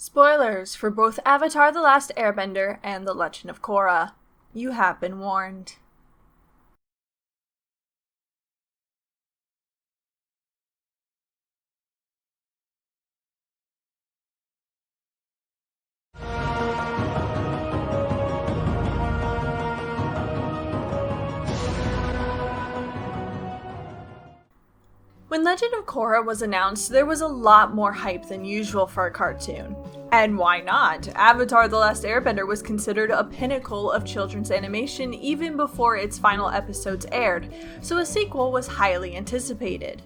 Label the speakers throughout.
Speaker 1: Spoilers for both Avatar the Last Airbender and The Legend of Korra. You have been warned. When Legend of Korra was announced, there was a lot more hype than usual for a cartoon. And why not? Avatar the Last Airbender was considered a pinnacle of children's animation even before its final episodes aired, so a sequel was highly anticipated.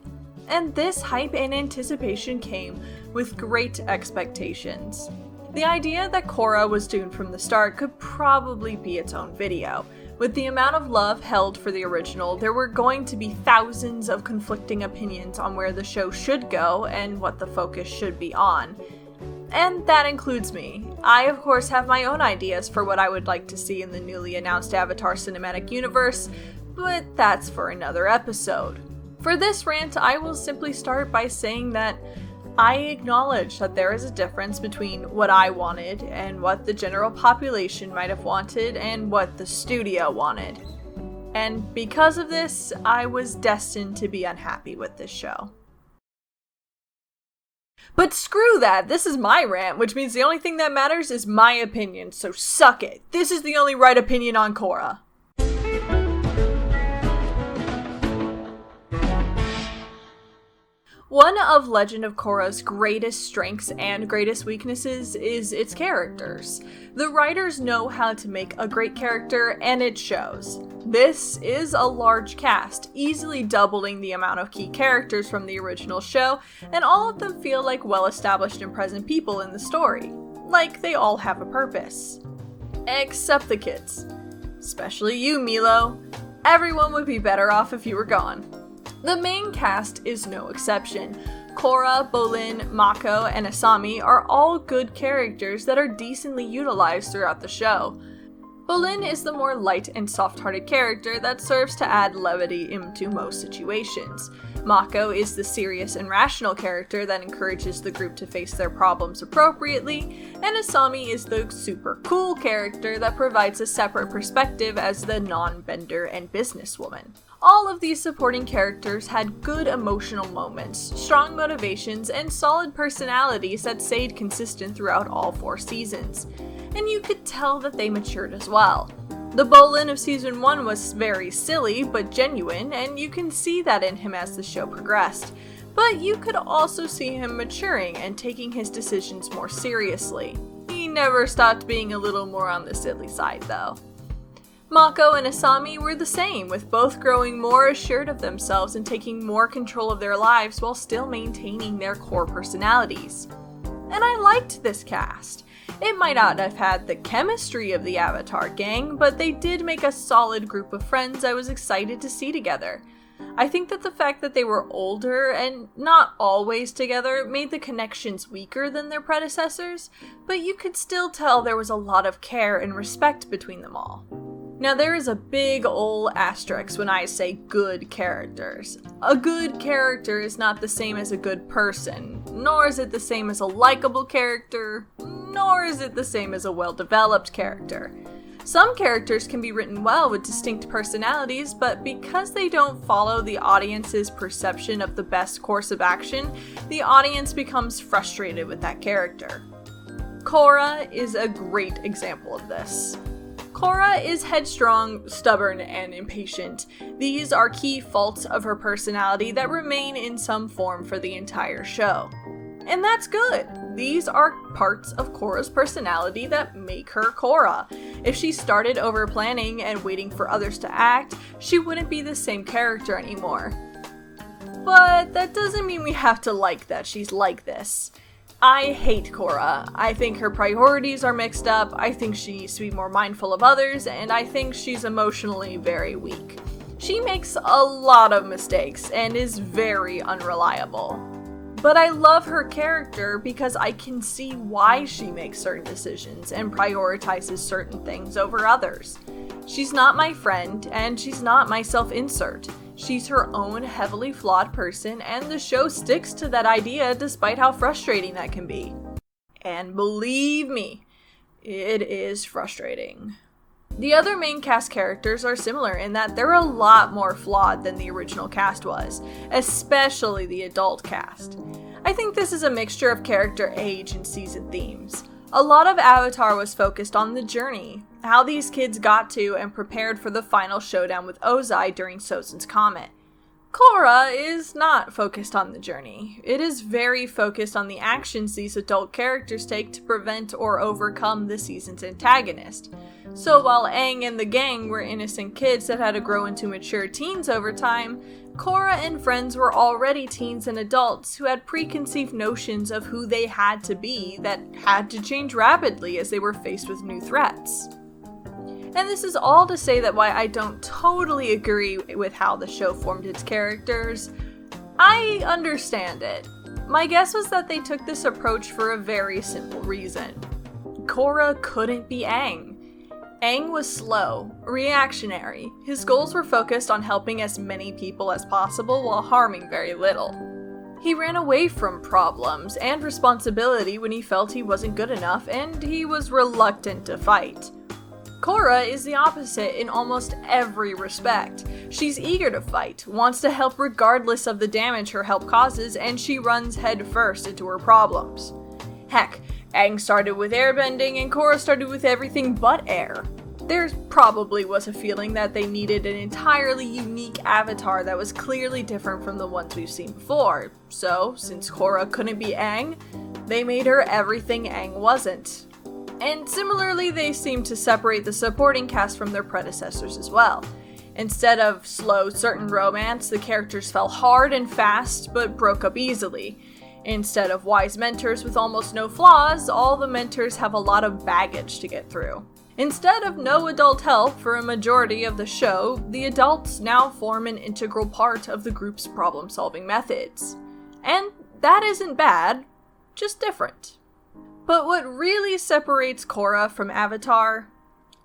Speaker 1: And this hype and anticipation came with great expectations. The idea that Korra was doomed from the start could probably be its own video. With the amount of love held for the original, there were going to be thousands of conflicting opinions on where the show should go and what the focus should be on. And that includes me. I, of course, have my own ideas for what I would like to see in the newly announced Avatar cinematic universe, but that's for another episode. For this rant, I will simply start by saying that I acknowledge that there is a difference between what I wanted and what the general population might have wanted and what the studio wanted. And because of this, I was destined to be unhappy with this show. But screw that! This is my rant, which means the only thing that matters is my opinion, so suck it! This is the only right opinion on Korra. One of Legend of Korra's greatest strengths and greatest weaknesses is its characters. The writers know how to make a great character, and it shows. This is a large cast, easily doubling the amount of key characters from the original show, and all of them feel like well-established and present people in the story. Like they all have a purpose. Except the kids. Especially you, Milo. Everyone would be better off if you were gone. The main cast is no exception. Korra, Bolin, Mako, and Asami are all good characters that are decently utilized throughout the show. Bolin is the more light and soft-hearted character that serves to add levity into most situations. Mako is the serious and rational character that encourages the group to face their problems appropriately, and Asami is the super cool character that provides a separate perspective as the non-bender and businesswoman. All of these supporting characters had good emotional moments, strong motivations, and solid personalities that stayed consistent throughout all 4 seasons. And you could tell that they matured as well. The Bolin of Season 1 was very silly but genuine, and you can see that in him as the show progressed. But you could also see him maturing and taking his decisions more seriously. He never stopped being a little more on the silly side though. Mako and Asami were the same, with both growing more assured of themselves and taking more control of their lives while still maintaining their core personalities. And I liked this cast. It might not have had the chemistry of the Avatar gang, but they did make a solid group of friends I was excited to see together. I think that the fact that they were older and not always together made the connections weaker than their predecessors, but you could still tell there was a lot of care and respect between them all. Now there is a big ol' asterisk when I say good characters. A good character is not the same as a good person, nor is it the same as a likable character, nor is it the same as a well-developed character. Some characters can be written well with distinct personalities, but because they don't follow the audience's perception of the best course of action, the audience becomes frustrated with that character. Korra is a great example of this. Korra is headstrong, stubborn, and impatient. These are key faults of her personality that remain in some form for the entire show. And that's good. These are parts of Korra's personality that make her Korra. If she started over planning and waiting for others to act, she wouldn't be the same character anymore. But that doesn't mean we have to like that she's like this. I hate Korra. I think her priorities are mixed up, I think she needs to be more mindful of others, and I think she's emotionally very weak. She makes a lot of mistakes and is very unreliable. But I love her character because I can see why she makes certain decisions and prioritizes certain things over others. She's not my friend, and she's not my self-insert. She's her own heavily flawed person, and the show sticks to that idea despite how frustrating that can be. And believe me, it is frustrating. The other main cast characters are similar in that they're a lot more flawed than the original cast was, especially the adult cast. I think this is a mixture of character age and season themes. A lot of Avatar was focused on the journey, how these kids got to and prepared for the final showdown with Ozai during Sozin's Comet. Korra is not focused on the journey. It is very focused on the actions these adult characters take to prevent or overcome the season's antagonist. So while Aang and the gang were innocent kids that had to grow into mature teens over time, Korra and friends were already teens and adults who had preconceived notions of who they had to be that had to change rapidly as they were faced with new threats. And this is all to say that why I don't totally agree with how the show formed its characters. I understand it. My guess was that they took this approach for a very simple reason. Korra couldn't be Aang. Aang was slow, reactionary. His goals were focused on helping as many people as possible while harming very little. He ran away from problems and responsibility when he felt he wasn't good enough, and he was reluctant to fight. Korra is the opposite in almost every respect. She's eager to fight, wants to help regardless of the damage her help causes, and she runs headfirst into her problems. Heck, Aang started with airbending and Korra started with everything but air. There probably was a feeling that they needed an entirely unique avatar that was clearly different from the ones we've seen before. So, since Korra couldn't be Aang, they made her everything Aang wasn't. And similarly, they seemed to separate the supporting cast from their predecessors as well. Instead of slow, certain romance, the characters fell hard and fast, but broke up easily. Instead of wise mentors with almost no flaws, all the mentors have a lot of baggage to get through. Instead of no adult help for a majority of the show, the adults now form an integral part of the group's problem-solving methods. And that isn't bad, just different. But what really separates Korra from Avatar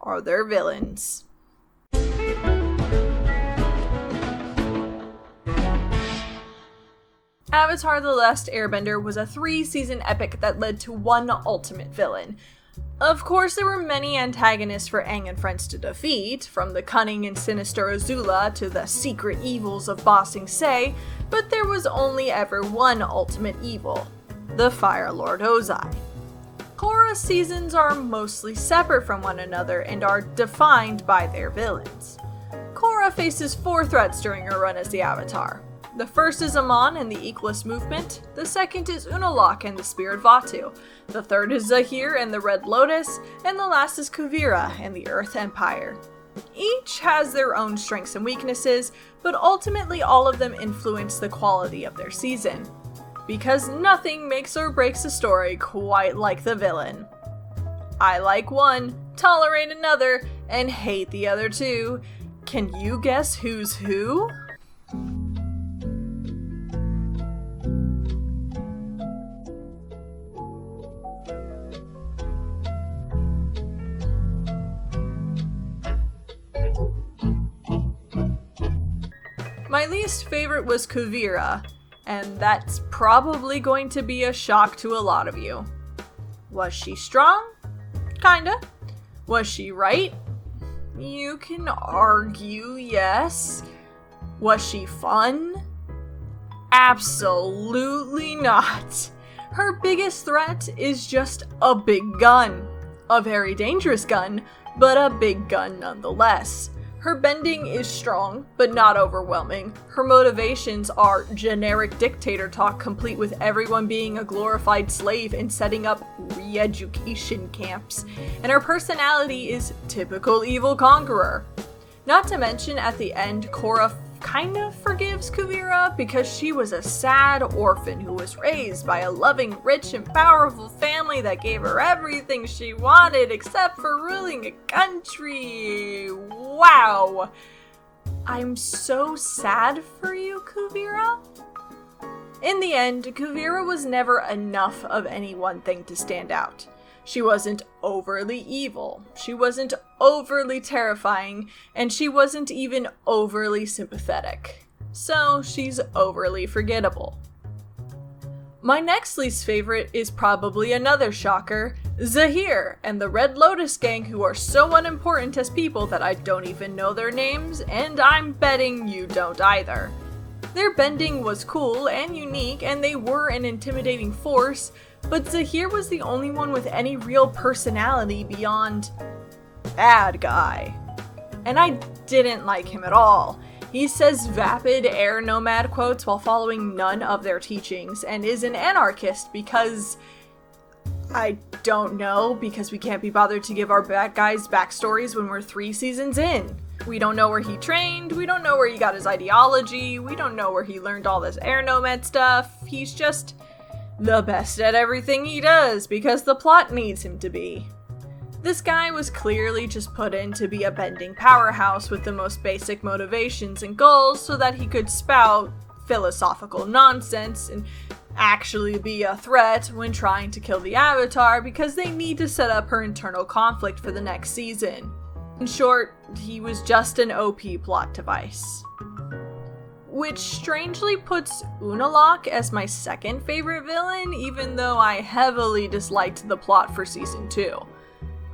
Speaker 1: are their villains. Avatar the Last Airbender was a 3-season epic that led to one ultimate villain. Of course, there were many antagonists for Aang and friends to defeat, from the cunning and sinister Azula to the secret evils of Ba Sing Se, but there was only ever one ultimate evil, the Fire Lord Ozai. Korra's seasons are mostly separate from one another and are defined by their villains. Korra faces 4 threats during her run as the Avatar. The first is Amon and the Equalist Movement, the second is Unalaq and the Spirit Vatu, the third is Zahir and the Red Lotus, and the last is Kuvira and the Earth Empire. Each has their own strengths and weaknesses, but ultimately all of them influence the quality of their season. Because nothing makes or breaks a story quite like the villain. I like one, tolerate another, and hate the other two. Can you guess who's who? My least favorite was Kuvira, and that's probably going to be a shock to a lot of you. Was she strong? Kinda. Was she right? You can argue, yes. Was she fun? Absolutely not. Her biggest threat is just a big gun. A very dangerous gun, but a big gun nonetheless. Her bending is strong, but not overwhelming. Her motivations are generic dictator talk complete with everyone being a glorified slave and setting up re-education camps. And her personality is typical evil conqueror. Not to mention, at the end, Korra kind of forgives Kuvira because she was a sad orphan who was raised by a loving, rich, and powerful family that gave her everything she wanted except for ruling a country. Wow! I'm so sad for you, Kuvira. In the end, Kuvira was never enough of any one thing to stand out. She wasn't overly evil, she wasn't overly terrifying, and she wasn't even overly sympathetic. So she's overly forgettable. My next least favorite is probably another shocker, Zahir and the Red Lotus gang, who are so unimportant as people that I don't even know their names, and I'm betting you don't either. Their bending was cool and unique, and they were an intimidating force, but Zahir was the only one with any real personality beyond bad guy. And I didn't like him at all. He says vapid air nomad quotes while following none of their teachings, and is an anarchist because... I don't know, because we can't be bothered to give our bad guys backstories when we're 3 seasons in. We don't know where he trained, we don't know where he got his ideology, we don't know where he learned all this air nomad stuff. He's just the best at everything he does because the plot needs him to be. This guy was clearly just put in to be a bending powerhouse with the most basic motivations and goals so that he could spout philosophical nonsense and actually be a threat when trying to kill the Avatar because they need to set up her internal conflict for the next season. In short, he was just an OP plot device. Which strangely puts Unalaq as my second favorite villain, even though I heavily disliked the plot for season 2.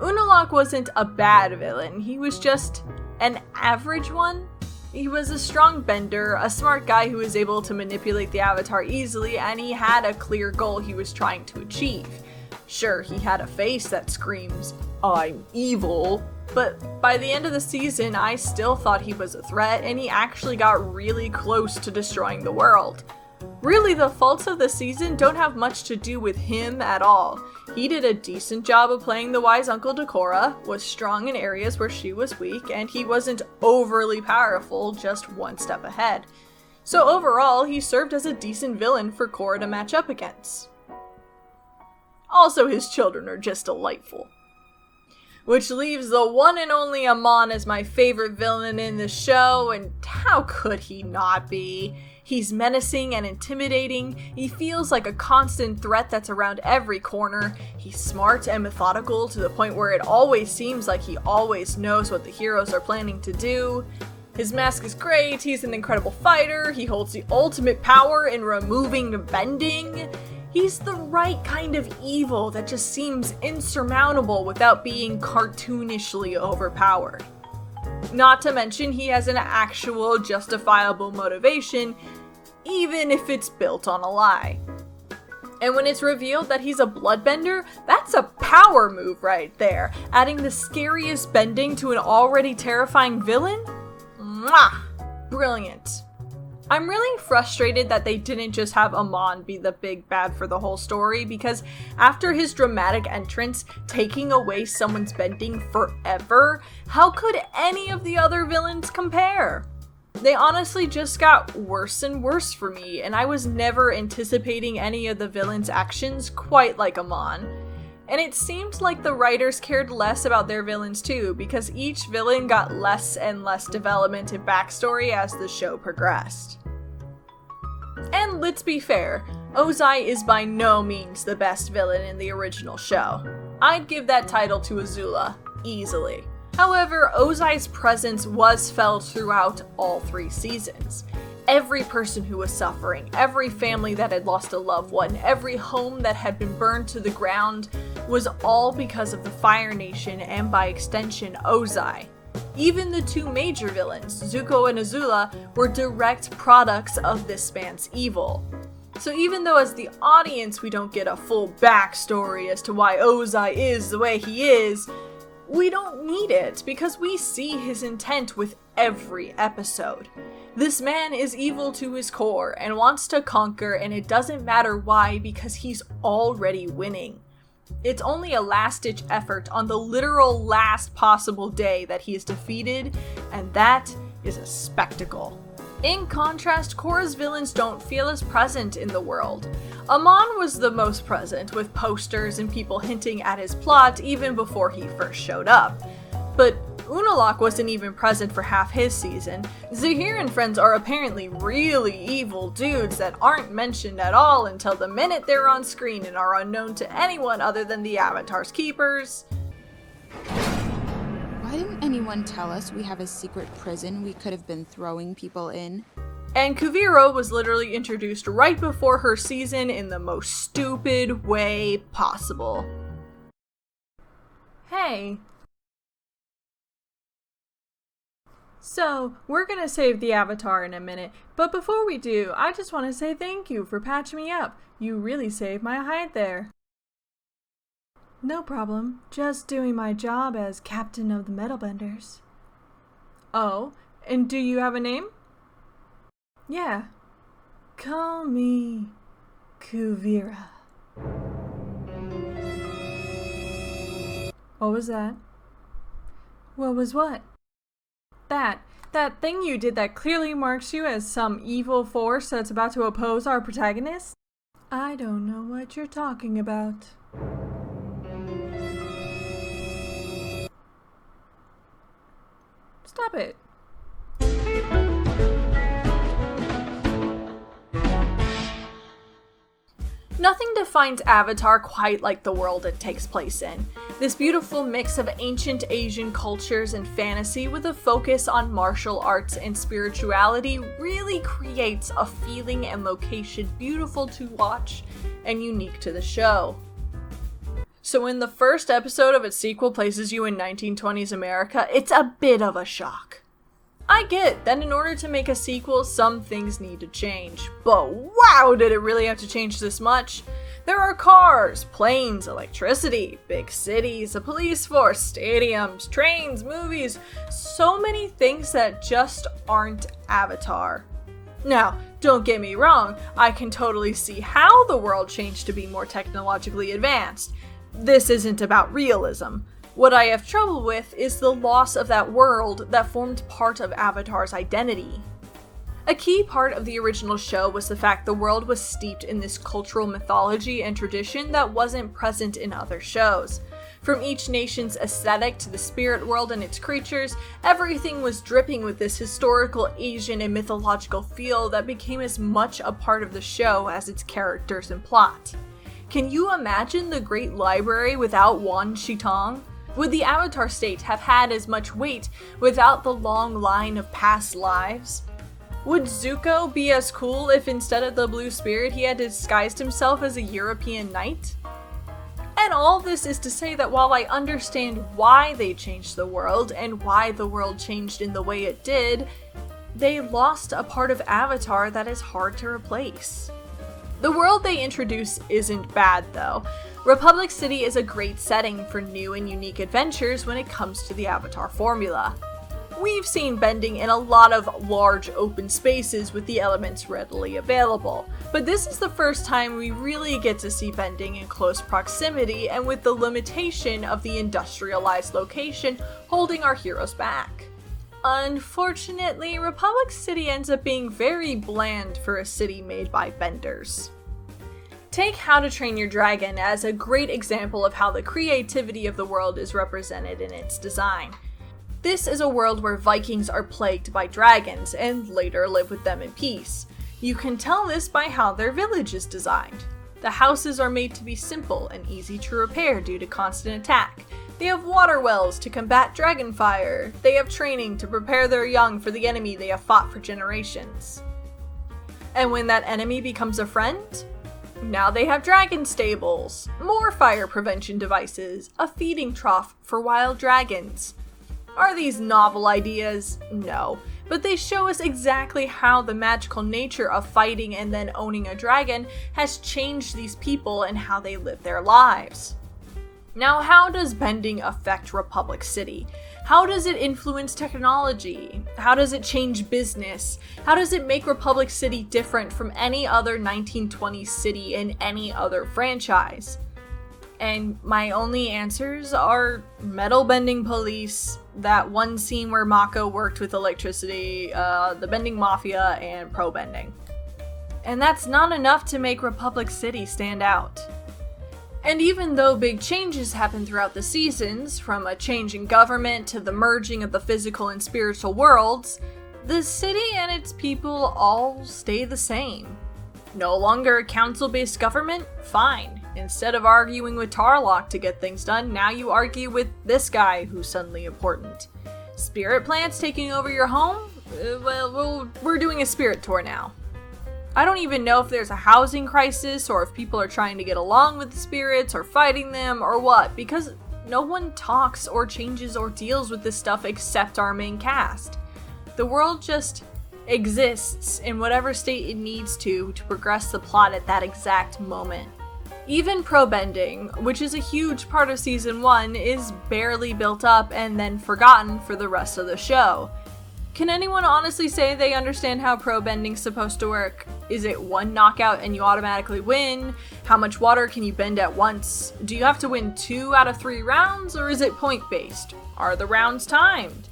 Speaker 1: Unalaq wasn't a bad villain, he was just an average one. He was a strong bender, a smart guy who was able to manipulate the Avatar easily, and he had a clear goal he was trying to achieve. Sure, he had a face that screams, "I'm evil," but by the end of the season, I still thought he was a threat, and he actually got really close to destroying the world. Really, the faults of the season don't have much to do with him at all. He did a decent job of playing the wise uncle to Korra, was strong in areas where she was weak, and he wasn't overly powerful, just one step ahead. So overall, he served as a decent villain for Korra to match up against. Also, his children are just delightful. Which leaves the one and only Amon as my favorite villain in the show, and how could he not be? He's menacing and intimidating, he feels like a constant threat that's around every corner, he's smart and methodical to the point where it always seems like he always knows what the heroes are planning to do. His mask is great, he's an incredible fighter, he holds the ultimate power in removing bending. He's the right kind of evil that just seems insurmountable without being cartoonishly overpowered. Not to mention he has an actual justifiable motivation, even if it's built on a lie. And when it's revealed that he's a bloodbender, that's a power move right there, adding the scariest bending to an already terrifying villain? Mwah! Brilliant. I'm really frustrated that they didn't just have Amon be the big bad for the whole story, because after his dramatic entrance, taking away someone's bending forever, how could any of the other villains compare? They honestly just got worse and worse for me, and I was never anticipating any of the villains' actions quite like Amon. And it seemed like the writers cared less about their villains too, because each villain got less and less development and backstory as the show progressed. And let's be fair, Ozai is by no means the best villain in the original show. I'd give that title to Azula, easily. However, Ozai's presence was felt throughout all 3 seasons. Every person who was suffering, every family that had lost a loved one, every home that had been burned to the ground, was all because of the Fire Nation and by extension, Ozai. Even the 2 major villains, Zuko and Azula, were direct products of this man's evil. So even though as the audience we don't get a full backstory as to why Ozai is the way he is, we don't need it because we see his intent with every episode. This man is evil to his core and wants to conquer, and it doesn't matter why because he's already winning. It's only a last-ditch effort on the literal last possible day that he is defeated, and that is a spectacle. In contrast, Korra's villains don't feel as present in the world. Amon was the most present, with posters and people hinting at his plot even before he first showed up. But Unalaq wasn't even present for half his season. Zahir and friends are apparently really evil dudes that aren't mentioned at all until the minute they're on screen and are unknown to anyone other than the Avatar's keepers.
Speaker 2: Why didn't anyone tell us we have a secret prison we could have been throwing people in?
Speaker 1: And Kuvira was literally introduced right before her season in the most stupid way possible. Hey. So, we're gonna save the Avatar in a minute, but before we do, I just want to say thank you for patching me up. You really saved my hide there. No problem, just doing my job as captain of the Metalbenders. Oh, and do you have a name? Yeah. Call me Kuvira. What was that? What was what? That thing you did that clearly marks you as some evil force that's about to oppose our protagonist? I don't know what you're talking about. Stop it. Nothing defines Avatar quite like the world it takes place in. This beautiful mix of ancient Asian cultures and fantasy with a focus on martial arts and spirituality really creates a feeling and location beautiful to watch and unique to the show. So when the first episode of its sequel places you in 1920s America, it's a bit of a shock. I get that in order to make a sequel, some things need to change, but wow, did it really have to change this much? There are cars, planes, electricity, big cities, a police force, stadiums, trains, movies, so many things that just aren't Avatar. Now, don't get me wrong, I can totally see how the world changed to be more technologically advanced. This isn't about realism. What I have trouble with is the loss of that world that formed part of Avatar's identity. A key part of the original show was the fact the world was steeped in this cultural mythology and tradition that wasn't present in other shows. From each nation's aesthetic to the spirit world and its creatures, everything was dripping with this historical Asian and mythological feel that became as much a part of the show as its characters and plot. Can you imagine the Great Library without Wan Shitong? Would the Avatar state have had as much weight without the long line of past lives? Would Zuko be as cool if instead of the blue spirit he had disguised himself as a European knight? And all this is to say that while I understand why they changed the world and why the world changed in the way it did, they lost a part of Avatar that is hard to replace. The world they introduce isn't bad though. Republic City is a great setting for new and unique adventures when it comes to the Avatar formula. We've seen bending in a lot of large open spaces with the elements readily available, but this is the first time we really get to see bending in close proximity and with the limitation of the industrialized location holding our heroes back. Unfortunately, Republic City ends up being very bland for a city made by benders. Take How to Train Your Dragon as a great example of how the creativity of the world is represented in its design. This is a world where Vikings are plagued by dragons and later live with them in peace. You can tell this by how their village is designed. The houses are made to be simple and easy to repair due to constant attack. They have water wells to combat dragon fire. They have training to prepare their young for the enemy they have fought for generations. And when that enemy becomes a friend, now they have dragon stables, more fire prevention devices, a feeding trough for wild dragons. Are these novel ideas? No, but they show us exactly how the magical nature of fighting and then owning a dragon has changed these people and how they live their lives. Now, how does bending affect Republic City? How does it influence technology? How does it change business? How does it make Republic City different from any other 1920s city in any other franchise? And my only answers are metal bending police, that one scene where Mako worked with electricity, the bending mafia, and pro bending. And that's not enough to make Republic City stand out. And even though big changes happen throughout the seasons, from a change in government to the merging of the physical and spiritual worlds, the city and its people all stay the same. No longer a council-based government? Fine. Instead of arguing with Tarlok to get things done, now you argue with this guy who's suddenly important. Spirit plants taking over your home? we're doing a spirit tour now. I don't even know if there's a housing crisis or if people are trying to get along with the spirits or fighting them or what, because no one talks or changes or deals with this stuff except our main cast. The world just exists in whatever state it needs to progress the plot at that exact moment. Even pro-bending, which is a huge part of season 1, is barely built up and then forgotten for the rest of the show. Can anyone honestly say they understand how pro-bending's supposed to work? Is it one knockout and you automatically win? How much water can you bend at once? Do you have to win 2 out of 3 rounds, or is it point-based? Are the rounds timed?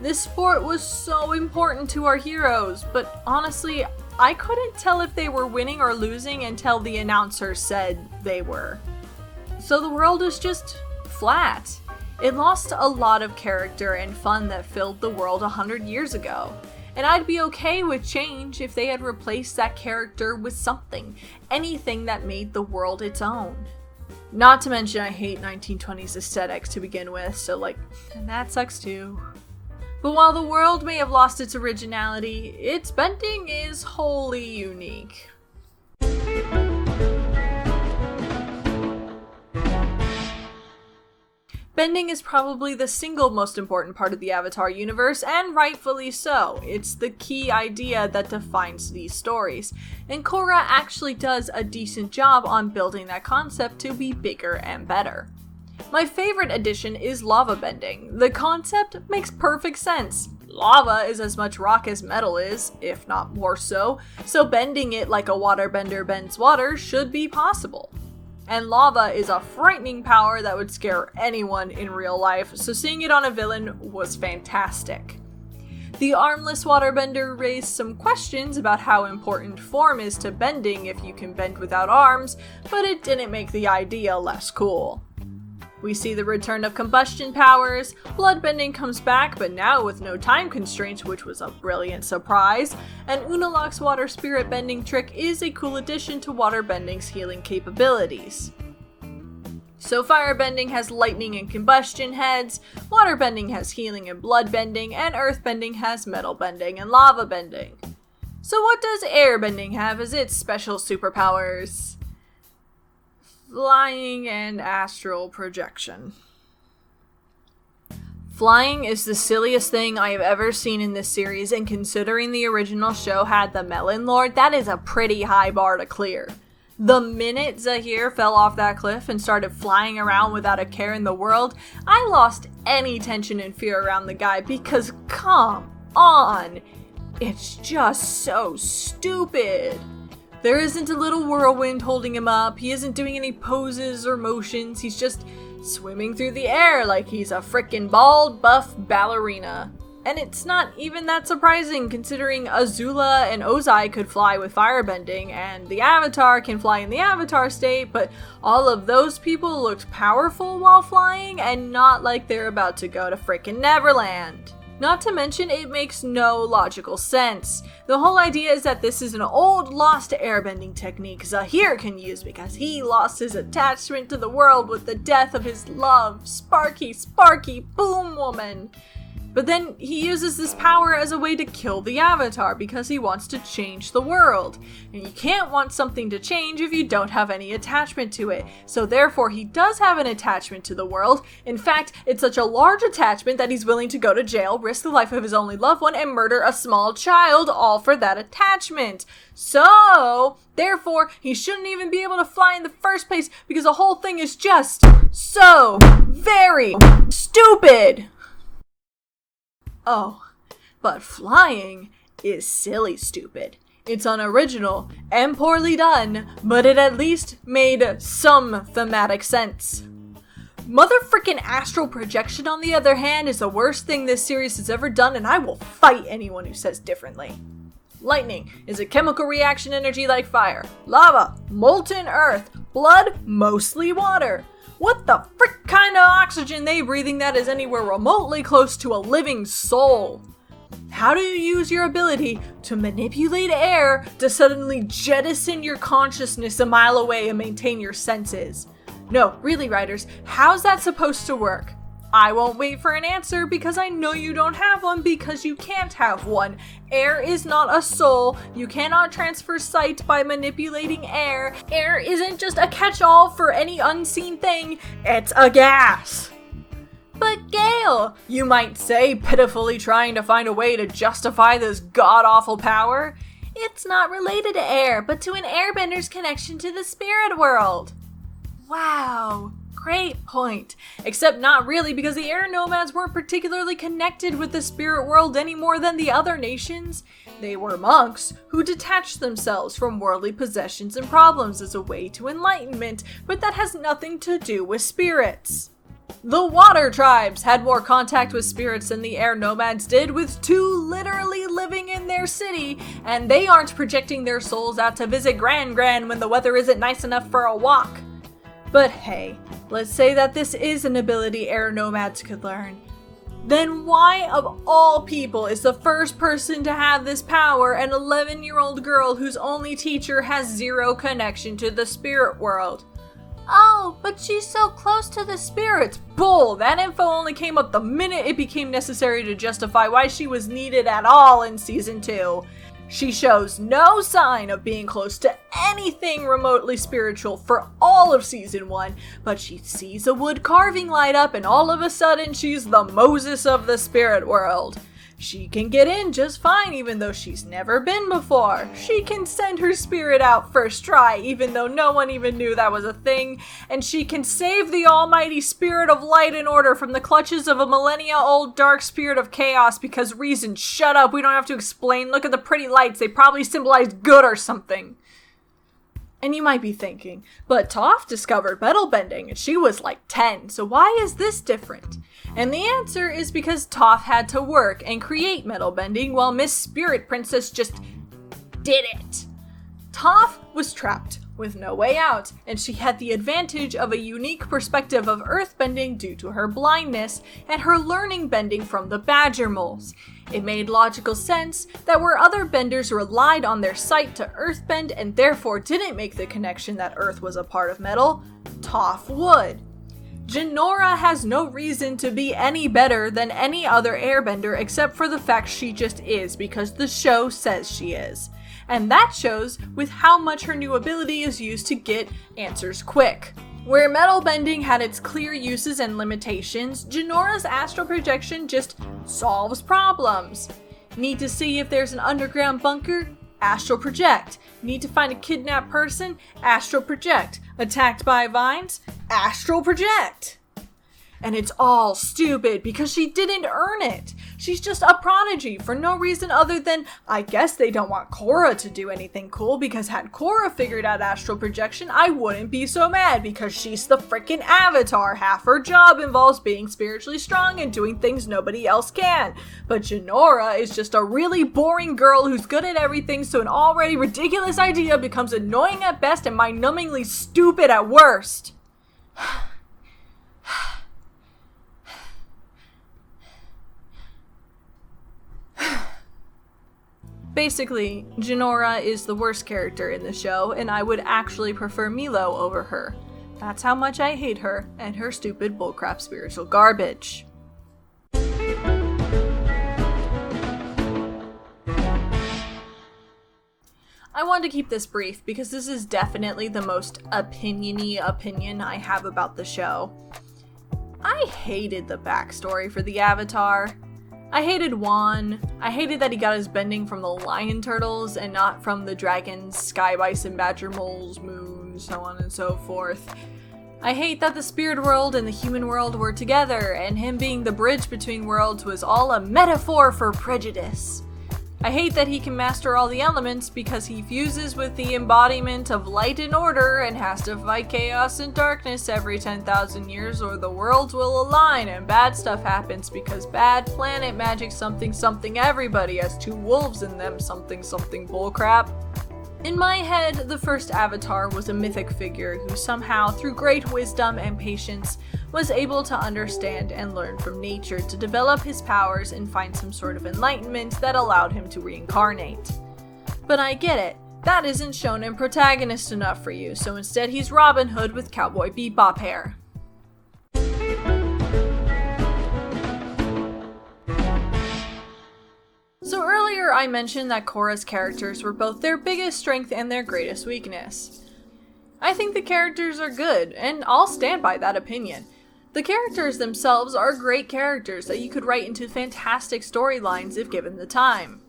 Speaker 1: This sport was so important to our heroes, but honestly, I couldn't tell if they were winning or losing until the announcer said they were. So the world is just flat. It lost a lot of character and fun that filled the world 100 years ago. And I'd be okay with change if they had replaced that character with something, anything that made the world its own. Not to mention I hate 1920s aesthetics to begin with, so and that sucks too. But while the world may have lost its originality, its bending is wholly unique. Bending is probably the single most important part of the Avatar universe, and rightfully so. It's the key idea that defines these stories, and Korra actually does a decent job on building that concept to be bigger and better. My favorite addition is lava bending. The concept makes perfect sense. Lava is as much rock as metal is, if not more so bending it like a waterbender bends water should be possible. And lava is a frightening power that would scare anyone in real life, so seeing it on a villain was fantastic. The armless waterbender raised some questions about how important form is to bending if you can bend without arms, but it didn't make the idea less cool. We see the return of combustion powers, bloodbending comes back, but now with no time constraints, which was a brilliant surprise, and Unalaq's water spirit bending trick is a cool addition to waterbending's healing capabilities. So firebending has lightning and combustion heads, waterbending has healing and bloodbending, and earthbending has metal bending and lava bending. So what does airbending have as its special superpowers? Flying and astral projection. Flying is the silliest thing I have ever seen in this series, and considering the original show had the Melon Lord, that is a pretty high bar to clear. The minute Zahir fell off that cliff and started flying around without a care in the world, I lost any tension and fear around the guy because, come on, it's just so stupid. There isn't a little whirlwind holding him up, he isn't doing any poses or motions, he's just swimming through the air like he's a frickin' bald, buff ballerina. And it's not even that surprising considering Azula and Ozai could fly with firebending, and the Avatar can fly in the Avatar state, but all of those people looked powerful while flying and not like they're about to go to frickin' Neverland. Not to mention, it makes no logical sense. The whole idea is that this is an old lost airbending technique Zahir can use because he lost his attachment to the world with the death of his love, Sparky Boom Woman. But then he uses this power as a way to kill the Avatar because he wants to change the world. And you can't want something to change if you don't have any attachment to it. So therefore he does have an attachment to the world. In fact, it's such a large attachment that he's willing to go to jail, risk the life of his only loved one, and murder a small child, all for that attachment. So, therefore, he shouldn't even be able to fly in the first place because the whole thing is just so very stupid. Oh, but flying is silly stupid. It's unoriginal and poorly done, but it at least made some thematic sense. Motherfrickin' astral projection, on the other hand, is the worst thing this series has ever done, and I will fight anyone who says differently. Lightning is a chemical reaction energy like fire. Lava, molten earth. Blood, mostly water. What the frick kind of oxygen they breathing that is anywhere remotely close to a living soul? How do you use your ability to manipulate air to suddenly jettison your consciousness a mile away and maintain your senses? No, really, writers, how's that supposed to work? I won't wait for an answer because I know you don't have one because you can't have one. Air is not a soul. You cannot transfer sight by manipulating air. Air isn't just a catch-all for any unseen thing. It's a gas. But Gale, you might say, pitifully trying to find a way to justify this god-awful power, it's not related to air, but to an airbender's connection to the spirit world. Wow. Great point. Except not really, because the air nomads weren't particularly connected with the spirit world any more than the other nations. They were monks who detached themselves from worldly possessions and problems as a way to enlightenment, but that has nothing to do with spirits. The water tribes had more contact with spirits than the air nomads did, with two literally living in their city, and they aren't projecting their souls out to visit Gran when the weather isn't nice enough for a walk. But hey, let's say that this is an ability air nomads could learn. Then why, of all people, is the first person to have this power an 11-year-old girl whose only teacher has zero connection to the spirit world? Oh, but she's so close to the spirits. Bull! That info only came up the minute it became necessary to justify why she was needed at all in Season 2. She shows no sign of being close to anything remotely spiritual for all of Season 1, but she sees a wood carving light up and all of a sudden she's the Moses of the spirit world. She can get in just fine even though she's never been before. She can send her spirit out first try even though no one even knew that was a thing. And she can save the almighty spirit of light and order from the clutches of a millennia-old dark spirit of chaos because reason, shut up, we don't have to explain. Look at the pretty lights, they probably symbolize good or something. And you might be thinking, but Toph discovered metal bending and she was like 10, so why is this different? And the answer is because Toph had to work and create metal bending while Miss Spirit Princess just did it. Toph was trapped with no way out, and she had the advantage of a unique perspective of earthbending due to her blindness and her learning bending from the badger moles. It made logical sense that where other benders relied on their sight to earthbend and therefore didn't make the connection that earth was a part of metal, Toph would. Jinora has no reason to be any better than any other airbender except for the fact she just is because the show says she is. And that shows with how much her new ability is used to get answers quick. Where metal bending had its clear uses and limitations, Jinora's astral projection just solves problems. Need to see if there's an underground bunker? Astral project. Need to find a kidnapped person? Astral project. Attacked by vines? Astral project. And it's all stupid because she didn't earn it. She's just a prodigy for no reason other than, I guess they don't want Korra to do anything cool because had Korra figured out astral projection, I wouldn't be so mad because she's the frickin' Avatar. Half her job involves being spiritually strong and doing things nobody else can. But Jinora is just a really boring girl who's good at everything, so an already ridiculous idea becomes annoying at best and mind-numbingly stupid at worst. Basically, Jinora is the worst character in the show, and I would actually prefer Milo over her. That's how much I hate her and her stupid bullcrap spiritual garbage. I wanted to keep this brief because this is definitely the most opinion-y opinion I have about the show. I hated the backstory for the Avatar. I hated Juan. I hated that he got his bending from the lion turtles and not from the dragons, sky bison, badger moles, moon, so on and so forth. I hate that the spirit world and the human world were together, and him being the bridge between worlds was all a metaphor for prejudice. I hate that he can master all the elements because he fuses with the embodiment of light and order and has to fight chaos and darkness every 10,000 years or the worlds will align and bad stuff happens because bad planet magic something something everybody has two wolves in them something something bullcrap. In my head, the first Avatar was a mythic figure who somehow, through great wisdom and patience, was able to understand and learn from nature to develop his powers and find some sort of enlightenment that allowed him to reincarnate. But I get it, that isn't shown in Protagonist enough for you, so instead he's Robin Hood with Cowboy Bebop hair. I mentioned that Korra's characters were both their biggest strength and their greatest weakness. I think the characters are good, and I'll stand by that opinion. The characters themselves are great characters that you could write into fantastic storylines if given the time.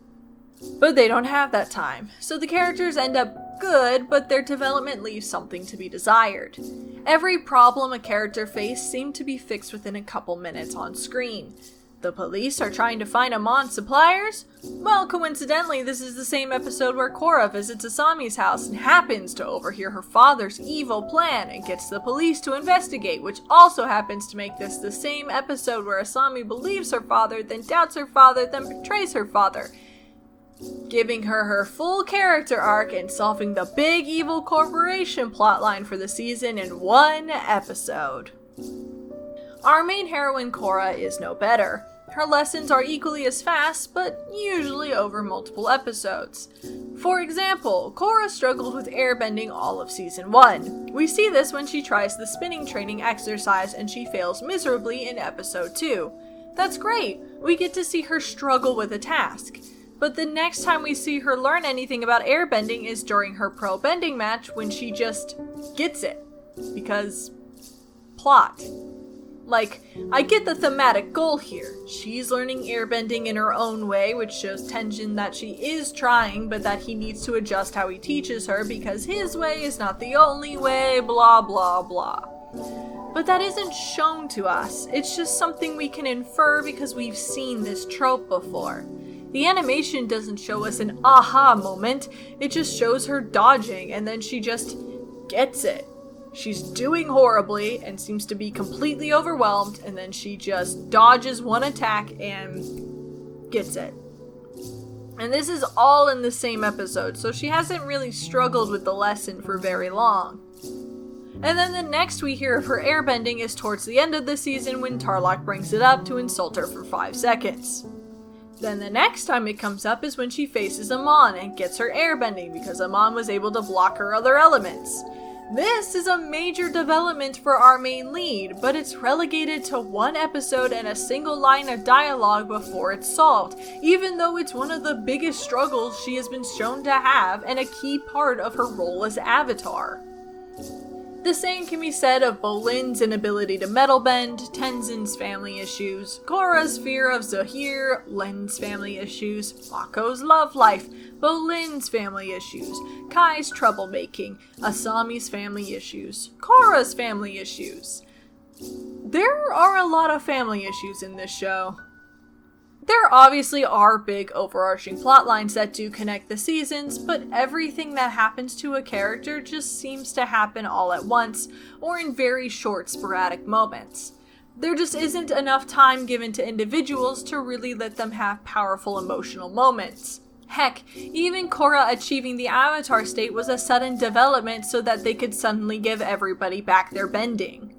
Speaker 1: But they don't have that time, so the characters end up good, but their development leaves something to be desired. Every problem a character faced seemed to be fixed within a couple minutes on screen. The police are trying to find Amon's suppliers? Well, coincidentally, this is the same episode where Korra visits Asami's house and happens to overhear her father's evil plan and gets the police to investigate, which also happens to make this the same episode where Asami believes her father, then doubts her father, then betrays her father, giving her full character arc and solving the big evil corporation plotline for the season in one episode. Our main heroine Korra is no better. Her lessons are equally as fast, but usually over multiple episodes. For example, Korra struggled with airbending all of season 1. We see this when she tries the spinning training exercise and she fails miserably in episode 2. That's great, we get to see her struggle with a task. But the next time we see her learn anything about airbending is during her pro bending match when she just gets it. Because plot. Like, I get the thematic goal here. She's learning airbending in her own way, which shows tension that she is trying, but that he needs to adjust how he teaches her because his way is not the only way, blah blah blah. But that isn't shown to us. It's just something we can infer because we've seen this trope before. The animation doesn't show us an aha moment, it just shows her dodging and then she just gets it. She's doing horribly and seems to be completely overwhelmed, and then she just dodges one attack and gets it. And this is all in the same episode, so she hasn't really struggled with the lesson for very long. And then the next we hear of her airbending is towards the end of the season when Tarlok brings it up to insult her for 5 seconds. Then the next time it comes up is when she faces Amon and gets her airbending because Amon was able to block her other elements. This is a major development for our main lead, but it's relegated to one episode and a single line of dialogue before it's solved, even though it's one of the biggest struggles she has been shown to have and a key part of her role as Avatar. The same can be said of Bolin's inability to metal bend, Tenzin's family issues, Korra's fear of Zahir, Len's family issues, Mako's love life, Bolin's family issues, Kai's troublemaking, Asami's family issues, Korra's family issues. There are a lot of family issues in this show. There obviously are big overarching plot lines that do connect the seasons, but everything that happens to a character just seems to happen all at once, or in very short sporadic moments. There just isn't enough time given to individuals to really let them have powerful emotional moments. Heck, even Korra achieving the Avatar state was a sudden development so that they could suddenly give everybody back their bending.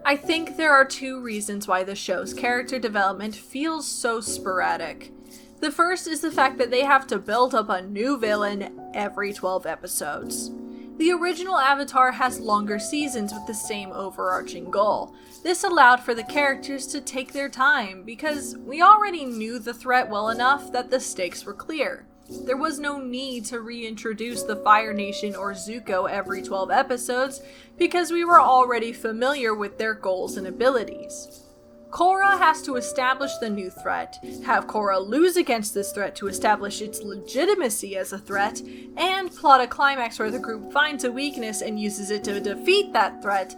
Speaker 1: I think there are 2 reasons why the show's character development feels so sporadic. The first is the fact that they have to build up a new villain every 12 episodes. The original Avatar has longer seasons with the same overarching goal. This allowed for the characters to take their time because we already knew the threat well enough that the stakes were clear. There was no need to reintroduce the Fire Nation or Zuko every 12 episodes because we were already familiar with their goals and abilities. Korra has to establish the new threat, have Korra lose against this threat to establish its legitimacy as a threat, and plot a climax where the group finds a weakness and uses it to defeat that threat,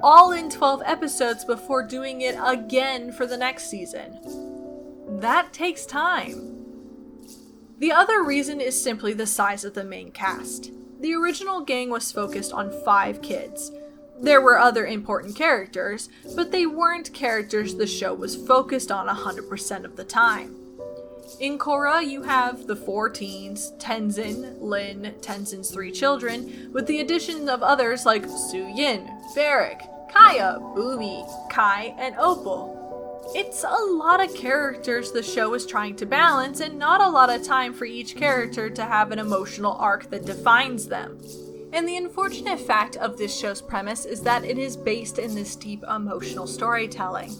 Speaker 1: all in 12 episodes before doing it again for the next season. That takes time. The other reason is simply the size of the main cast. The original gang was focused on 5 kids. There were other important characters, but they weren't characters the show was focused on 100% of the time. In Korra, you have the 4 teens, Tenzin, Lin, Tenzin's 3 children, with the addition of others like Suyin, Barrick, Kaya, Boomy, Kai, and Opal. It's a lot of characters the show is trying to balance, and not a lot of time for each character to have an emotional arc that defines them. And the unfortunate fact of this show's premise is that it is based in this deep emotional storytelling.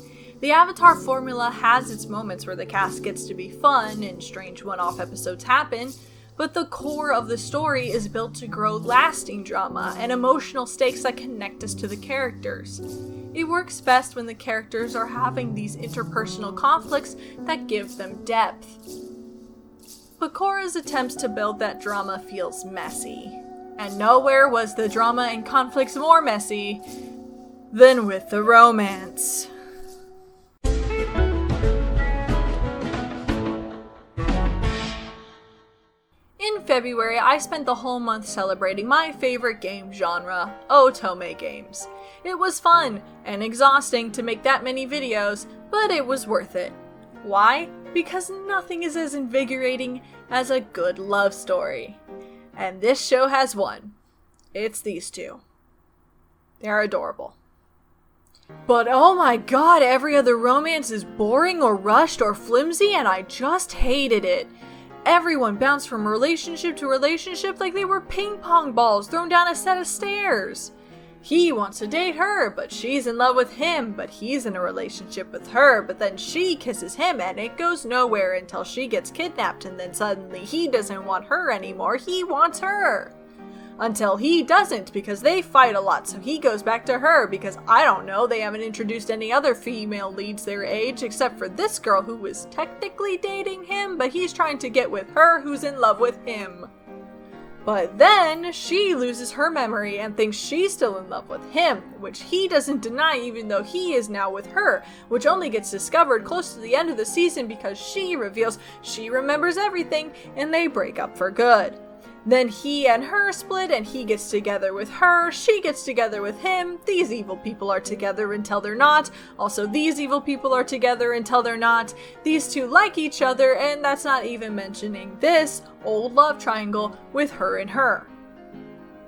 Speaker 1: The Avatar formula has its moments where the cast gets to be fun and strange one-off episodes happen, but the core of the story is built to grow lasting drama and emotional stakes that connect us to the characters. It works best when the characters are having these interpersonal conflicts that give them depth. But Korra's attempts to build that drama feels messy. And nowhere was the drama and conflicts more messy than with the romance. In February, I spent the whole month celebrating my favorite game genre, otome games. It was fun and exhausting to make that many videos, but it was worth it. Why? Because nothing is as invigorating as a good love story. And this show has one. It's these two. They're adorable. But oh my god, every other romance is boring or rushed or flimsy, and I just hated it. Everyone bounced from relationship to relationship like they were ping pong balls thrown down a set of stairs. He wants to date her, but she's in love with him, but he's in a relationship with her, but then she kisses him and it goes nowhere until she gets kidnapped, and then suddenly he doesn't want her anymore, he wants her. Until he doesn't, because they fight a lot, so he goes back to her, because I don't know, they haven't introduced any other female leads their age, except for this girl who is technically dating him, but he's trying to get with her who's in love with him. But then, she loses her memory and thinks she's still in love with him, which he doesn't deny even though he is now with her, which only gets discovered close to the end of the season because she reveals she remembers everything and they break up for good. Then he and her split and he gets together with her, she gets together with him, these evil people are together until they're not, also these evil people are together until they're not, these two like each other, and that's not even mentioning this old love triangle with her and her.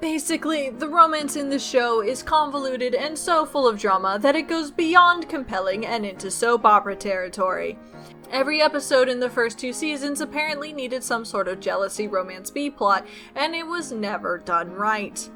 Speaker 1: Basically, the romance in the show is convoluted and so full of drama that it goes beyond compelling and into soap opera territory. Every episode in the first 2 seasons apparently needed some sort of jealousy romance B-plot, and it was never done right.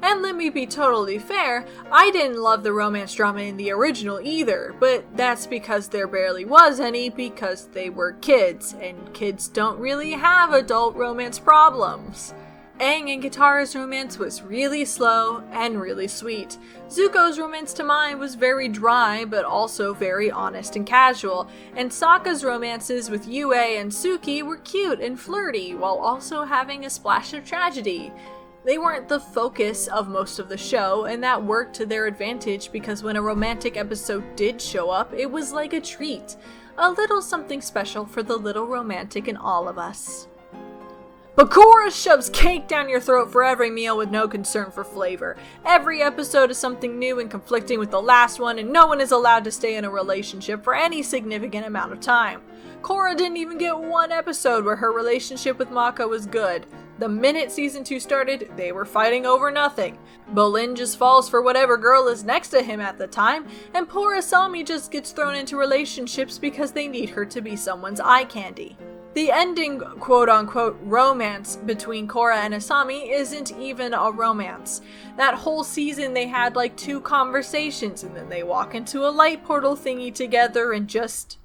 Speaker 1: And let me be totally fair, I didn't love the romance drama in the original either, but that's because there barely was any because they were kids, and kids don't really have adult romance problems. Aang and Katara's romance was really slow and really sweet. Zuko's romance to Mai was very dry but also very honest and casual, and Sokka's romances with Yue and Suki were cute and flirty while also having a splash of tragedy. They weren't the focus of most of the show, and that worked to their advantage because when a romantic episode did show up, it was like a treat. A little something special for the little romantic in all of us. But Korra shoves cake down your throat for every meal with no concern for flavor. Every episode is something new and conflicting with the last one, and no one is allowed to stay in a relationship for any significant amount of time. Korra didn't even get one episode where her relationship with Mako was good. The minute season 2 started, they were fighting over nothing. Bolin just falls for whatever girl is next to him at the time, and poor Asami just gets thrown into relationships because they need her to be someone's eye candy. The ending quote-unquote romance between Korra and Asami isn't even a romance. That whole season they had like 2 conversations and then they walk into a light portal thingy together and just...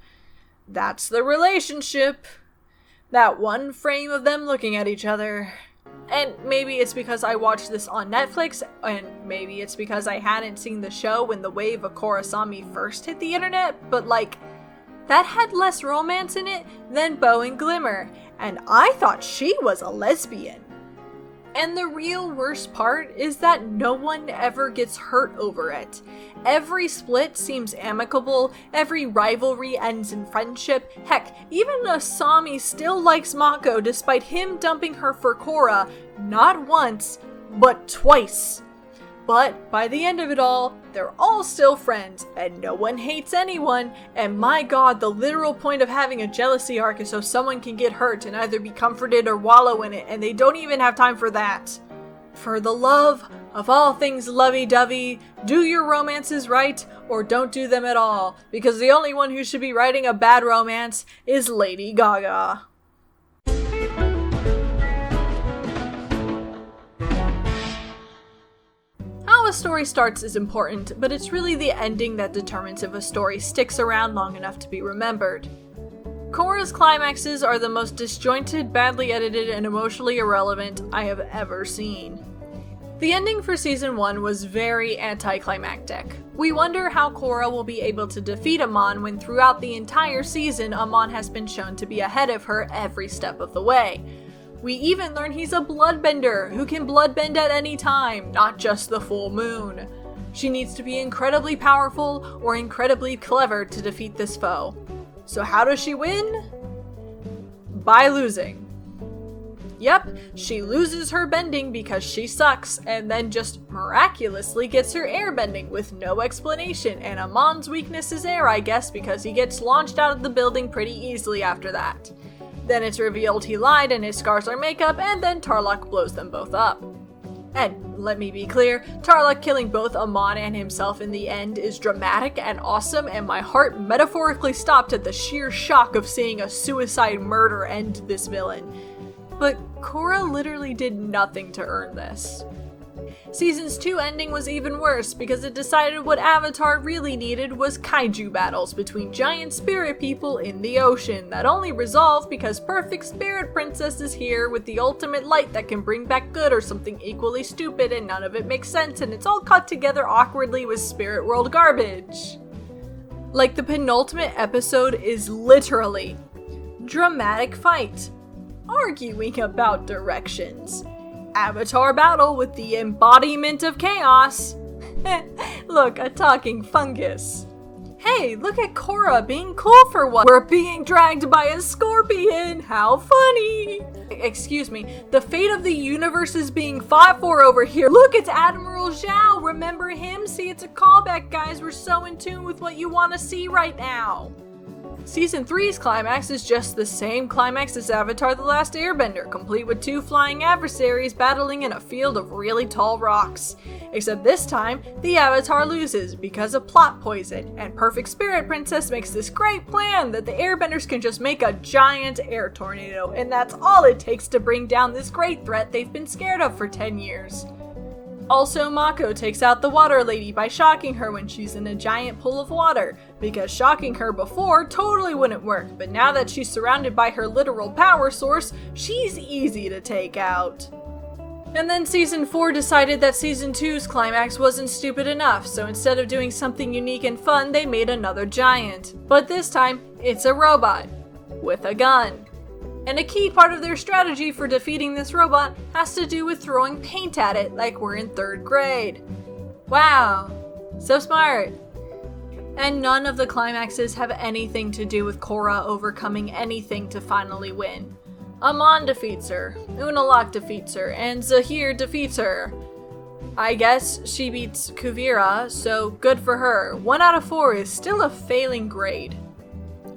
Speaker 1: that's the relationship. That one frame of them looking at each other. And maybe it's because I watched this on Netflix, and maybe it's because I hadn't seen the show when the wave of Korra Asami first hit the internet, but like... that had less romance in it than Bow and Glimmer, and I thought she was a lesbian. And the real worst part is that no one ever gets hurt over it. Every split seems amicable, every rivalry ends in friendship, heck, even Asami still likes Mako despite him dumping her for Korra, not once, but twice. But by the end of it all, they're all still friends, and no one hates anyone, and my god, the literal point of having a jealousy arc is so someone can get hurt and either be comforted or wallow in it, and they don't even have time for that. For the love of all things lovey-dovey, do your romances right, or don't do them at all, because the only one who should be writing a bad romance is Lady Gaga. the story starts is important, but it's really the ending that determines if a story sticks around long enough to be remembered. Korra's climaxes are the most disjointed, badly edited, and emotionally irrelevant I have ever seen. The ending for Season 1 was very anticlimactic. We wonder how Korra will be able to defeat Amon when throughout the entire season Amon has been shown to be ahead of her every step of the way. We even learn he's a bloodbender who can bloodbend at any time, not just the full moon. She needs to be incredibly powerful or incredibly clever to defeat this foe. So how does she win? By losing. Yep, she loses her bending because she sucks, and then just miraculously gets her airbending with no explanation, and Amon's weakness is air, I guess, because he gets launched out of the building pretty easily after that. Then it's revealed he lied and his scars are makeup, and then Tarlok blows them both up. And let me be clear, Tarlok killing both Amon and himself in the end is dramatic and awesome, and my heart metaphorically stopped at the sheer shock of seeing a suicide murder end this villain. But Korra literally did nothing to earn this. Season's 2 ending was even worse because it decided what Avatar really needed was kaiju battles between giant spirit people in the ocean that only resolve because perfect spirit princess is here with the ultimate light that can bring back good or something equally stupid, and none of it makes sense, and it's all cut together awkwardly with spirit world garbage. Like, the penultimate episode is literally dramatic fight, arguing about directions, Avatar battle with the embodiment of chaos. Look, a talking fungus. Hey, look at Korra being cool for once. We're being dragged by a scorpion. How funny. Excuse me, the fate of the universe is being fought for over here. Look, it's Admiral Zhao. Remember him? See, it's a callback, guys. We're so in tune with what you want to see right now. Season 3's climax is just the same climax as Avatar the Last Airbender, complete with 2 flying adversaries battling in a field of really tall rocks. Except this time, the Avatar loses because of plot poison, and Perfect Spirit Princess makes this great plan that the airbenders can just make a giant air tornado, and that's all it takes to bring down this great threat they've been scared of for 10 years. Also, Mako takes out the water lady by shocking her when she's in a giant pool of water, because shocking her before totally wouldn't work, but now that she's surrounded by her literal power source, she's easy to take out. And then Season 4 decided that Season 2's climax wasn't stupid enough, so instead of doing something unique and fun, they made another giant. But this time, it's a robot. With a gun. And a key part of their strategy for defeating this robot has to do with throwing paint at it like we're in 3rd grade. Wow, so smart. And none of the climaxes have anything to do with Korra overcoming anything to finally win. Amon defeats her, Unalaq defeats her, and Zahir defeats her. I guess she beats Kuvira, so good for her. 1 out of 4 is still a failing grade.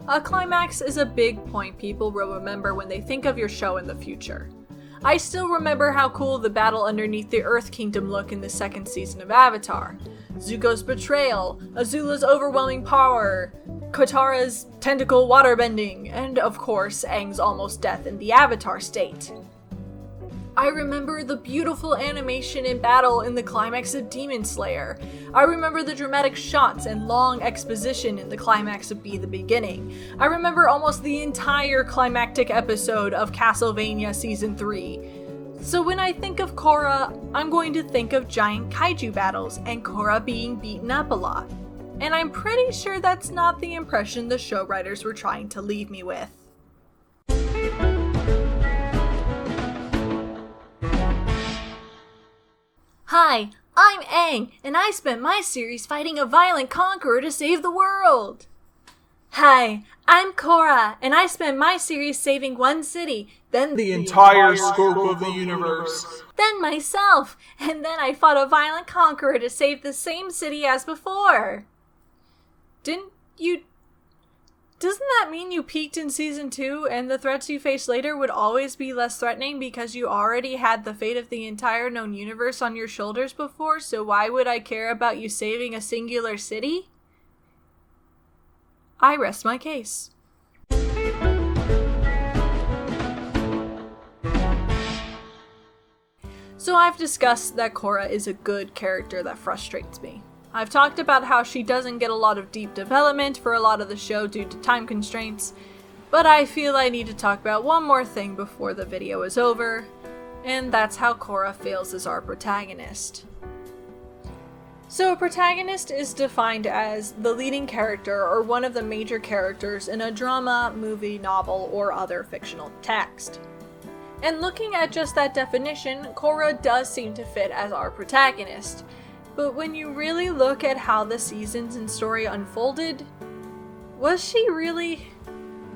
Speaker 1: A climax is a big point people will remember when they think of your show in the future. I still remember how cool the battle underneath the Earth Kingdom looked in the 2nd season of Avatar. Zuko's betrayal, Azula's overwhelming power, Katara's tentacle waterbending, and of course, Aang's almost death in the Avatar state. I remember the beautiful animation in battle in the climax of Demon Slayer. I remember the dramatic shots and long exposition in the climax of Be the Beginning. I remember almost the entire climactic episode of Castlevania Season 3. So when I think of Korra, I'm going to think of giant kaiju battles and Korra being beaten up a lot. And I'm pretty sure that's not the impression the show writers were trying to leave me with. Hi, I'm Aang, and I spent my series fighting a violent conqueror to save the world. Hi, I'm Korra, and I spent my series saving one city, then
Speaker 2: the entire scope of the universe.
Speaker 1: Then myself, and then I fought a violent conqueror to save the same city as before. Doesn't that mean you peaked in Season 2 and the threats you face later would always be less threatening because you already had the fate of the entire known universe on your shoulders before, so why would I care about you saving a singular city? I rest my case. So I've discussed that Korra is a good character that frustrates me. I've talked about how she doesn't get a lot of deep development for a lot of the show due to time constraints, but I feel I need to talk about one more thing before the video is over, and that's how Korra fails as our protagonist. So a protagonist is defined as the leading character or one of the major characters in a drama, movie, novel, or other fictional text. And looking at just that definition, Korra does seem to fit as our protagonist. But when you really look at how the seasons and story unfolded, was she really?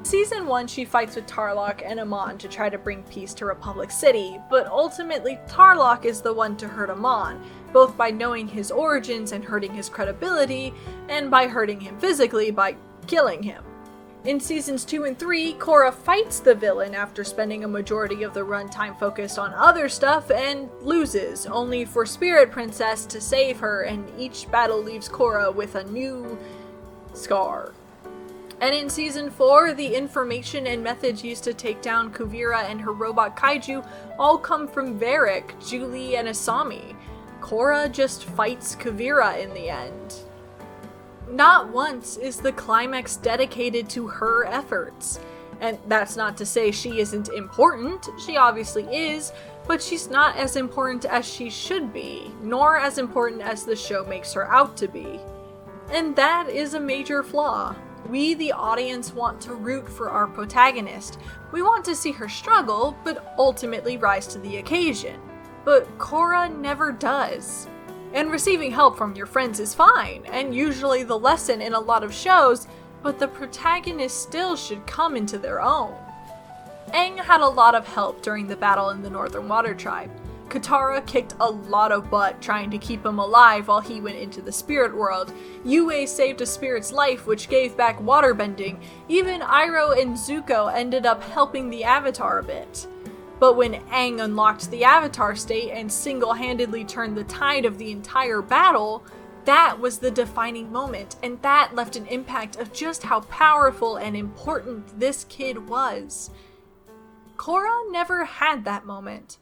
Speaker 1: Season 1, she fights with Tarlok and Amon to try to bring peace to Republic City, but ultimately Tarlok is the one to hurt Amon, both by knowing his origins and hurting his credibility, and by hurting him physically by killing him. In seasons 2 and 3, Korra fights the villain after spending a majority of the runtime focused on other stuff and loses, only for Spirit Princess to save her, and each battle leaves Korra with a new scar. And in season 4, the information and methods used to take down Kuvira and her robot kaiju all come from Varric, Julie, and Asami. Korra just fights Kuvira in the end. Not once is the climax dedicated to her efforts. And that's not to say she isn't important, she obviously is, but she's not as important as she should be, nor as important as the show makes her out to be. And that is a major flaw. We, the audience, want to root for our protagonist. We want to see her struggle, but ultimately rise to the occasion. But Korra never does. And receiving help from your friends is fine, and usually the lesson in a lot of shows, but the protagonist still should come into their own. Aang had a lot of help during the battle in the Northern Water Tribe. Katara kicked a lot of butt trying to keep him alive while he went into the spirit world. Yue saved a spirit's life which gave back waterbending. Even Iroh and Zuko ended up helping the Avatar a bit. But when Aang unlocked the Avatar state and single-handedly turned the tide of the entire battle, that was the defining moment, and that left an impact of just how powerful and important this kid was. Korra never had that moment.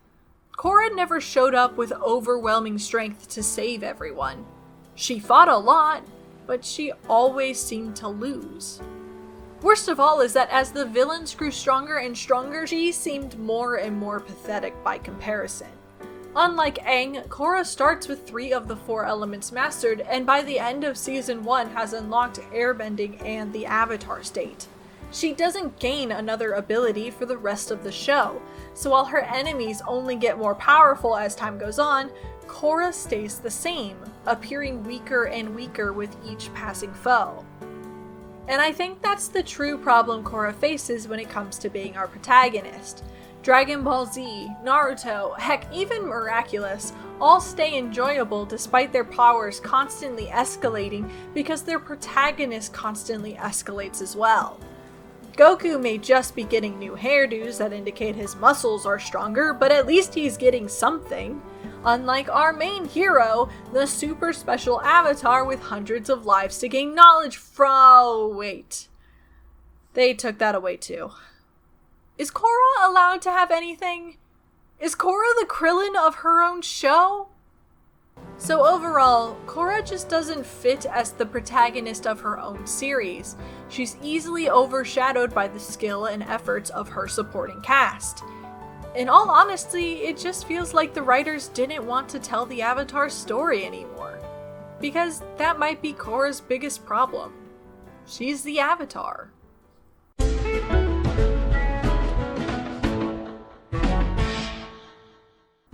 Speaker 1: Korra never showed up with overwhelming strength to save everyone. She fought a lot, but she always seemed to lose. Worst of all is that as the villains grew stronger and stronger, she seemed more and more pathetic by comparison. Unlike Aang, Korra starts with 3 of the 4 elements mastered, and by the end of season 1 has unlocked airbending and the Avatar state. She doesn't gain another ability for the rest of the show, so while her enemies only get more powerful as time goes on, Korra stays the same, appearing weaker and weaker with each passing foe. And I think that's the true problem Korra faces when it comes to being our protagonist. Dragon Ball Z, Naruto, heck even Miraculous, all stay enjoyable despite their powers constantly escalating because their protagonist constantly escalates as well. Goku may just be getting new hairdos that indicate his muscles are stronger, but at least he's getting something. Unlike our main hero, the super special avatar with hundreds of lives to gain knowledge from. Wait. They took that away too. Is Korra allowed to have anything? Is Korra the Krillin of her own show? So overall, Korra just doesn't fit as the protagonist of her own series. She's easily overshadowed by the skill and efforts of her supporting cast. In all honesty, it just feels like the writers didn't want to tell the Avatar story anymore. Because that might be Korra's biggest problem. She's the Avatar.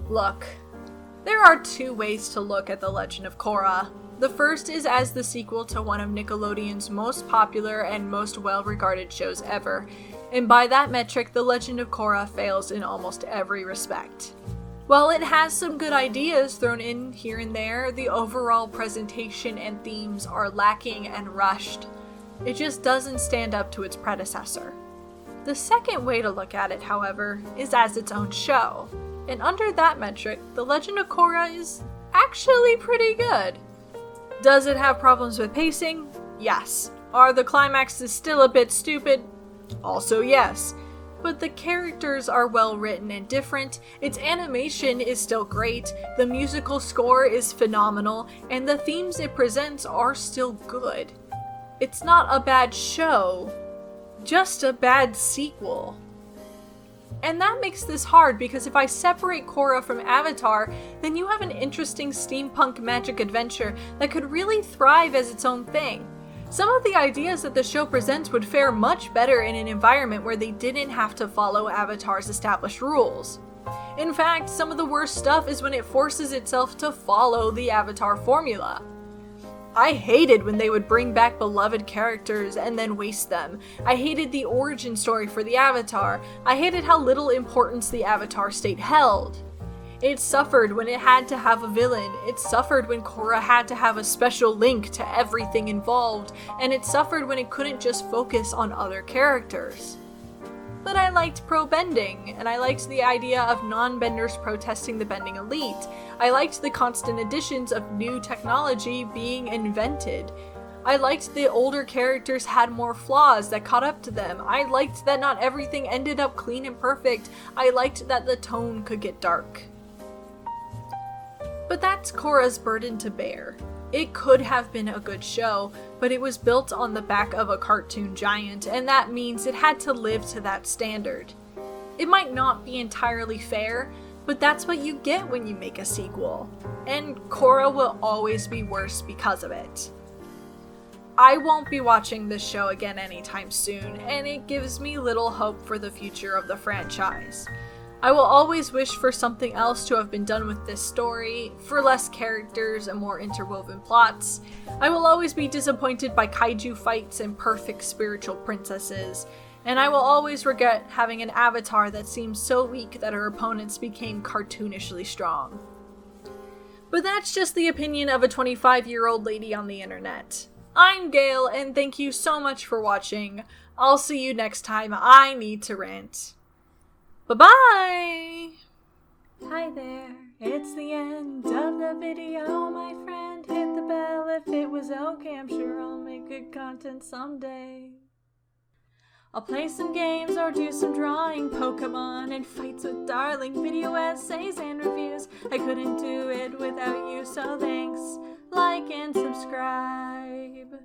Speaker 1: Look, there are 2 ways to look at The Legend of Korra. The first is as the sequel to one of Nickelodeon's most popular and most well-regarded shows ever, and by that metric, The Legend of Korra fails in almost every respect. While it has some good ideas thrown in here and there, the overall presentation and themes are lacking and rushed. It just doesn't stand up to its predecessor. The second way to look at it, however, is as its own show. And under that metric, The Legend of Korra is actually pretty good. Does it have problems with pacing? Yes. Are the climaxes still a bit stupid? Also yes. but the characters are well written and different, its animation is still great, the musical score is phenomenal, and the themes it presents are still good. It's not a bad show, just a bad sequel. And that makes this hard because if I separate Korra from Avatar, then you have an interesting steampunk magic adventure that could really thrive as its own thing. Some of the ideas that the show presents would fare much better in an environment where they didn't have to follow Avatar's established rules. In fact, some of the worst stuff is when it forces itself to follow the Avatar formula. I hated when they would bring back beloved characters and then waste them. I hated the origin story for the Avatar. I hated how little importance the Avatar state held. It suffered when it had to have a villain. It suffered when Korra had to have a special link to everything involved. And it suffered when it couldn't just focus on other characters. But I liked pro-bending, and I liked the idea of non-benders protesting the bending elite. I liked the constant additions of new technology being invented. I liked the older characters had more flaws that caught up to them. I liked that not everything ended up clean and perfect. I liked that the tone could get dark. But that's Korra's burden to bear. It could have been a good show, but it was built on the back of a cartoon giant, and that means it had to live to that standard. It might not be entirely fair, but that's what you get when you make a sequel. And Korra will always be worse because of it. I won't be watching this show again anytime soon, and it gives me little hope for the future of the franchise. I will always wish for something else to have been done with this story, for less characters and more interwoven plots. I will always be disappointed by kaiju fights and perfect spiritual princesses, and I will always regret having an Avatar that seemed so weak that her opponents became cartoonishly strong. But that's just the opinion of a 25-year-old lady on the internet. I'm Gail, and thank you so much for watching. I'll see you next time I need to rant. Bye-bye! Hi there, it's the end of the video, my friend. Hit the bell if it was okay, I'm sure I'll make good content someday. I'll play some games or do some drawing, Pokemon and fights with darling, video essays and reviews. I couldn't do it without you, so thanks, like and subscribe.